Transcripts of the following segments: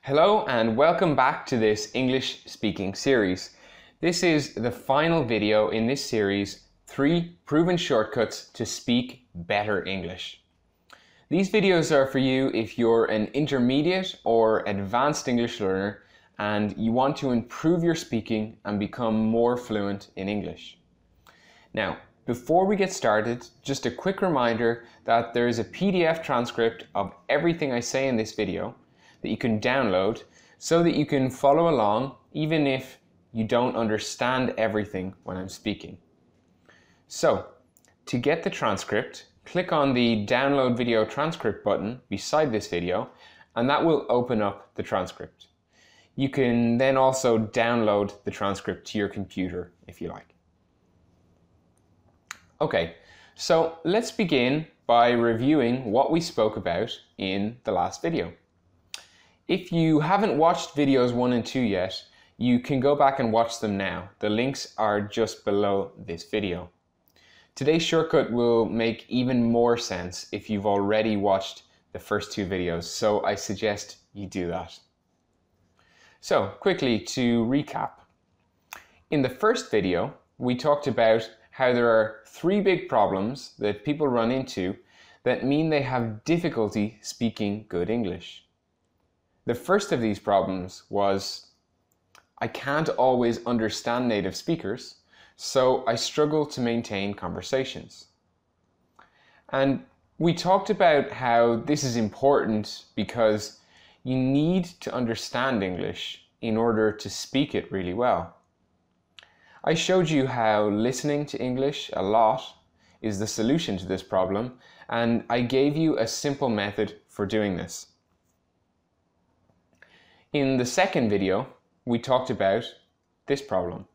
Hello and welcome back to this English speaking series. This is the final video in this series, 3 proven shortcuts to speak better English. These videos are for you if you're an intermediate or advanced English learner and you want to improve your speaking and become more fluent in English. Now, before we get started, just a quick reminder that there is a PDF transcript of everything I say in this video that you can download so that you can follow along even if you don't understand everything when I'm speaking. So, to get the transcript, click on the download video transcript button beside this video and that will open up the transcript. You can then also download the transcript to your computer if you like. Okay, so let's begin by reviewing what we spoke about in the last video. If you haven't watched videos 1 and 2 yet, you can go back and watch them now. The links are just below this video. Today's shortcut will make even more sense if you've already watched the first 2 videos, so I suggest you do that. So, quickly to recap. In the first video, we talked about how there are 3 big problems that people run into that mean they have difficulty speaking good English. The first of these problems was, I can't always understand native speakers, so I struggle to maintain conversations. And we talked about how this is important because you need to understand English in order to speak it really well. I showed you how listening to English a lot is the solution to this problem, and I gave you a simple method for doing this. In the second video, we talked about this problem.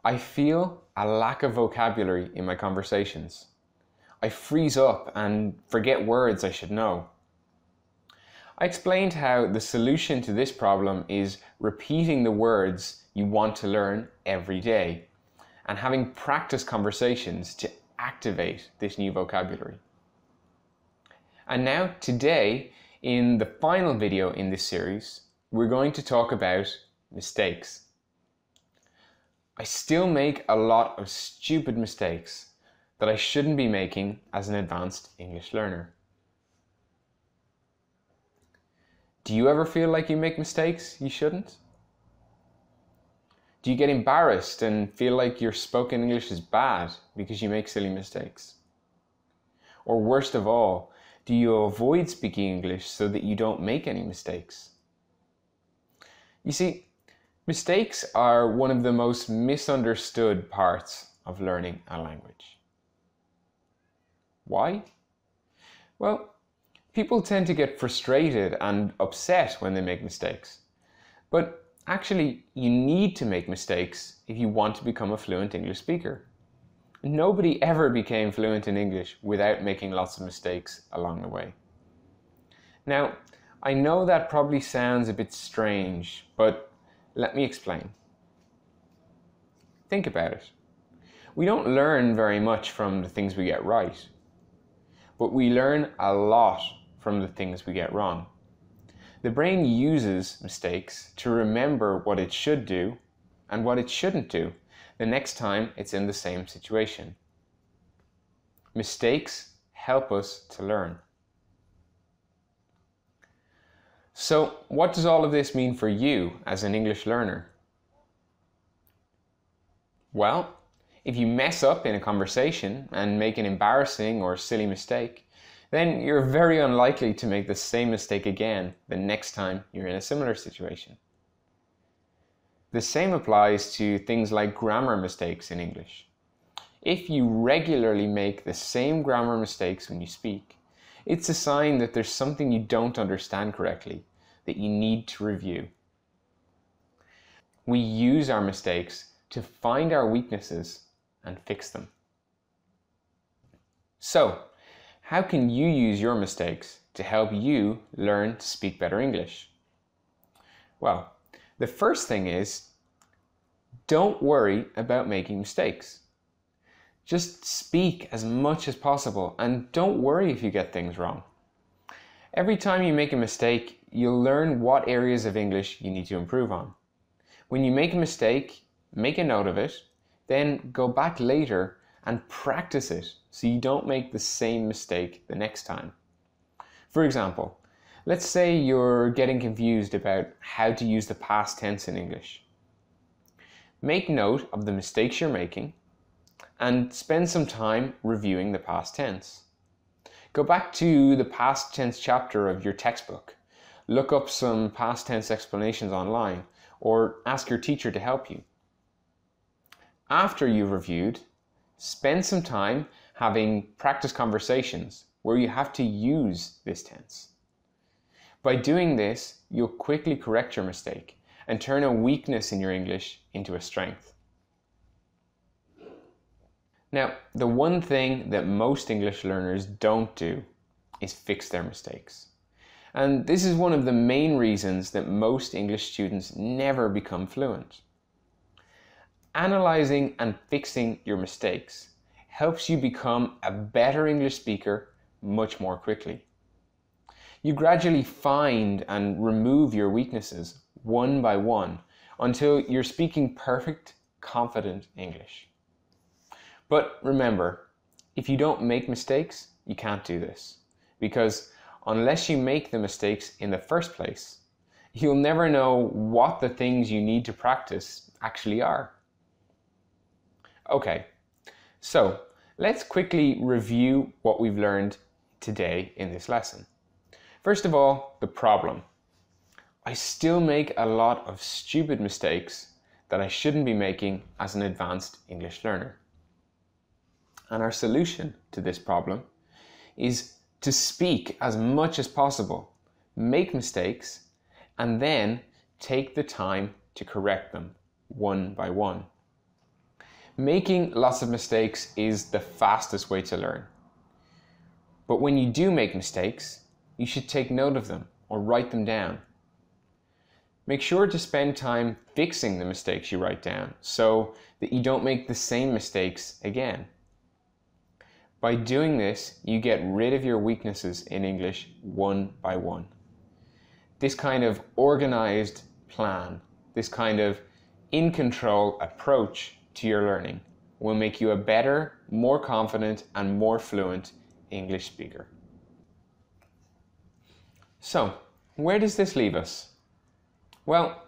I feel a lack of vocabulary in my conversations. I freeze up and forget words I should know. I explained how the solution to this problem is repeating the words you want to learn every day and having practice conversations to activate this new vocabulary. And now today, in the final video in this series, we're going to talk about mistakes. I still make a lot of stupid mistakes that I shouldn't be making as an advanced English learner. Do you ever feel like you make mistakes you shouldn't? Do you get embarrassed and feel like your spoken English is bad because you make silly mistakes? Or worst of all, do you avoid speaking English so that you don't make any mistakes? You see, mistakes are one of the most misunderstood parts of learning a language. Why? Well, people tend to get frustrated and upset when they make mistakes. But actually, you need to make mistakes if you want to become a fluent English speaker. Nobody ever became fluent in English without making lots of mistakes along the way. Now, I know that probably sounds a bit strange, but let me explain. Think about it. We don't learn very much from the things we get right, but we learn a lot from the things we get wrong. The brain uses mistakes to remember what it should do and what it shouldn't do the next time it's in the same situation. Mistakes help us to learn. So, what does all of this mean for you as an English learner? Well, if you mess up in a conversation and make an embarrassing or silly mistake, then you're very unlikely to make the same mistake again the next time you're in a similar situation. The same applies to things like grammar mistakes in English. If you regularly make the same grammar mistakes when you speak, it's a sign that there's something you don't understand correctly that you need to review. We use our mistakes to find our weaknesses and fix them. So, how can you use your mistakes to help you learn to speak better English? Well, the first thing is, don't worry about making mistakes. Just speak as much as possible and don't worry if you get things wrong. Every time you make a mistake, you'll learn what areas of English you need to improve on. When you make a mistake, make a note of it, then go back later and practice it so you don't make the same mistake the next time. For example, let's say you're getting confused about how to use the past tense in English. Make note of the mistakes you're making and spend some time reviewing the past tense. Go back to the past tense chapter of your textbook. Look up some past tense explanations online or ask your teacher to help you. After you've reviewed, spend some time having practice conversations where you have to use this tense. By doing this, you'll quickly correct your mistake and turn a weakness in your English into a strength. Now, the one thing that most English learners don't do is fix their mistakes. And this is one of the main reasons that most English students never become fluent. Analyzing and fixing your mistakes helps you become a better English speaker much more quickly. You gradually find and remove your weaknesses one by one until you're speaking perfect, confident English. But remember, if you don't make mistakes, you can't do this. Because unless you make the mistakes in the first place, you'll never know what the things you need to practice actually are. Okay, so let's quickly review what we've learned today in this lesson. First of all, the problem. I still make a lot of stupid mistakes that I shouldn't be making as an advanced English learner. And our solution to this problem is to speak as much as possible, make mistakes, and then take the time to correct them one by one. Making lots of mistakes is the fastest way to learn. But when you do make mistakes, you should take note of them or write them down. Make sure to spend time fixing the mistakes you write down so that you don't make the same mistakes again. By doing this, you get rid of your weaknesses in English one by one. This kind of organized plan, this kind of in-control approach to your learning will make you a better, more confident, and more fluent English speaker. So, where does this leave us? Well,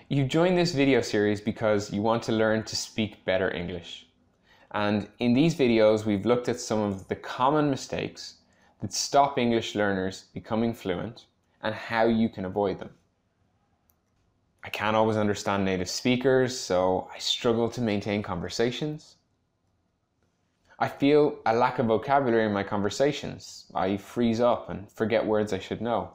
you've joined this video series because you want to learn to speak better English. And in these videos, we've looked at some of the common mistakes that stop English learners becoming fluent and how you can avoid them. I can't always understand native speakers, so I struggle to maintain conversations. I feel a lack of vocabulary in my conversations. I freeze up and forget words I should know.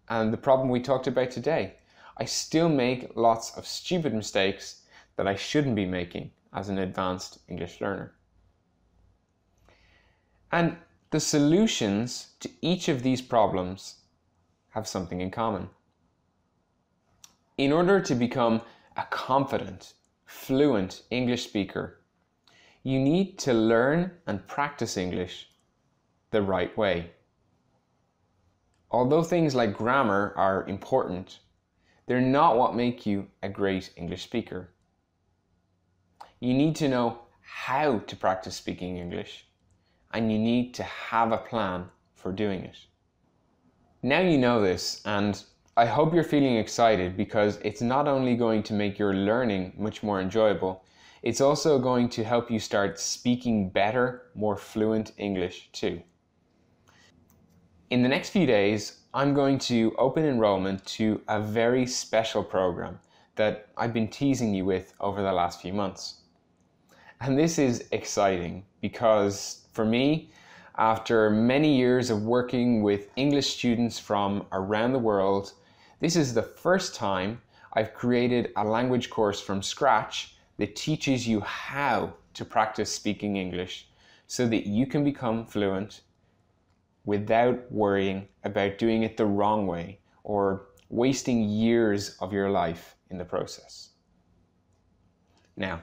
And the problem we talked about today, I still make lots of stupid mistakes that I shouldn't be making as an advanced English learner. And the solutions to each of these problems have something in common. In order to become a confident, fluent English speaker, you need to learn and practice English the right way. Although things like grammar are important, they're not what make you a great English speaker. You need to know how to practice speaking English, and you need to have a plan for doing it. Now you know this, and I hope you're feeling excited because it's not only going to make your learning much more enjoyable, it's also going to help you start speaking better, more fluent English too. In the next few days, I'm going to open enrollment to a very special program that I've been teasing you with over the last few months. And this is exciting because for me, after many years of working with English students from around the world, this is the first time I've created a language course from scratch that teaches you how to practice speaking English so that you can become fluent without worrying about doing it the wrong way or wasting years of your life in the process. Now,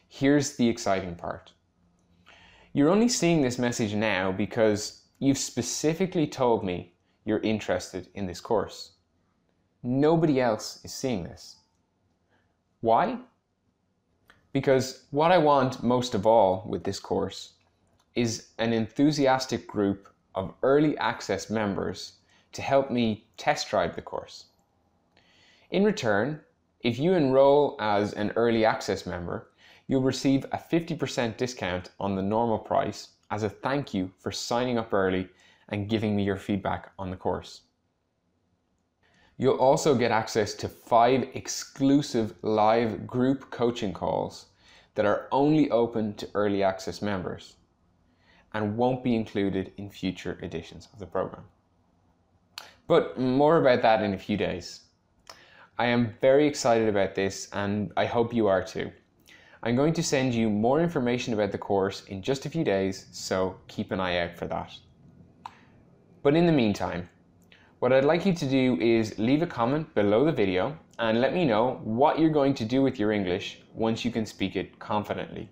here's the exciting part. You're only seeing this message now because you've specifically told me you're interested in this course. Nobody else is seeing this. Why? Because what I want most of all with this course is an enthusiastic group of early access members to help me test drive the course. In return, if you enroll as an early access member, you'll receive a 50% discount on the normal price as a thank you for signing up early and giving me your feedback on the course. You'll also get access to 5 exclusive live group coaching calls that are only open to early access members and won't be included in future editions of the program. But more about that in a few days. I am very excited about this, and I hope you are too. I'm going to send you more information about the course in just a few days, so keep an eye out for that. But in the meantime, what I'd like you to do is leave a comment below the video and let me know what you're going to do with your English once you can speak it confidently.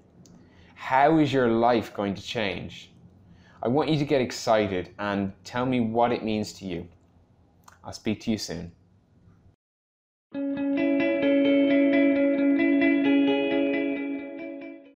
How is your life going to change? I want you to get excited and tell me what it means to you. I'll speak to you soon.